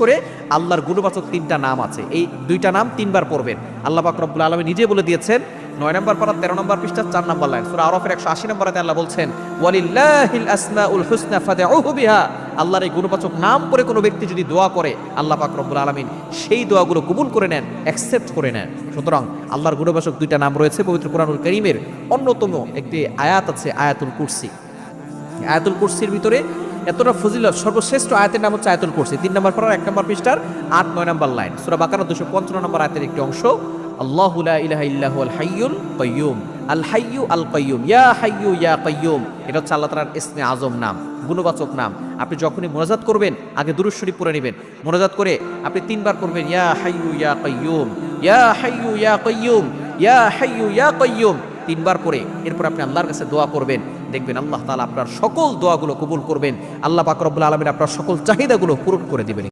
করে আল্লাহর গুণবাচক 3টা নাম আছে, এই 2টা নাম 3বার পড়বেন। আল্লাহ পাক রব্বুল আলামিন নিজে বলে দিয়েছেন 9 নম্বর পারা 13 নম্বর পৃষ্ঠা 4 নম্বর লাইন সূরা আরাফের 180 নম্বর আয়াতে আল্লাহ বলছেন ওয়ালিল্লাহিল আসমাউল হুসনা ফাদউহু বিহা। আল্লাহর এই গুণবাচক নাম করে কোনো ব্যক্তি যদি দোয়া করে আল্লাহ পাক রব্বুল আলামিন সেই দোয়াগুলো কবুল করে নেন, অ্যাকসেপ্ট করে নেন। সুতরাং আল্লাহর গুণবাচক 2টা নাম রয়েছে পবিত্র কোরআনুল কারীমের। অন্যতম একটি আয়াত আছে আয়াতুল কুরসি। আয়াতুল কুরসির ভিতরে এতটা ফজিলত, সর্বশ্রেষ্ঠ আয়াতের নাম হচ্ছে আয়াতুল কুরসি। 3 নম্বর পারা 1 নম্বর পৃষ্ঠার 8-9 নম্বর লাইন সূরা বাকারা 255 নম্বর আয়াতের একটি অংশ। আল্লাহু লা ইলাহা ইল্লা হুয়াল হাইয়ুল কাইয়্যুম, আল হাইয়্যু আল কাইয়্যুম, ইয়া হাইয়্যু ইয়া কাইয়্যুম। এটা হচ্ছে আল্লাহ তাআলার ইসমে আজম নাম, গুণবাচক নাম। আপনি যখনই মুনাজাত করবেন আগে দুরূদ শরীফ পড়ে নেবেন। মুনাজাত করে আপনি 3বার পড়বেন ইয়া হাইয়্যু ইয়া কাইয়্যুম, ইয়া হাইয়্যু ইয়া কাইয়্যুম, ইয়া হাইয়্যু ইয়া কাইয়্যুম। 3বার পরে এরপর আপনি আল্লাহর কাছে দোয়া করবেন। দেখবেন আল্লাহ তাআলা আপনার সকল দোয়াগুলো কবুল করবেন। আল্লাহ পাক রব্বুল আলামিন আপনার সকল চাহিদাগুলো পূরণ করে দিবেন।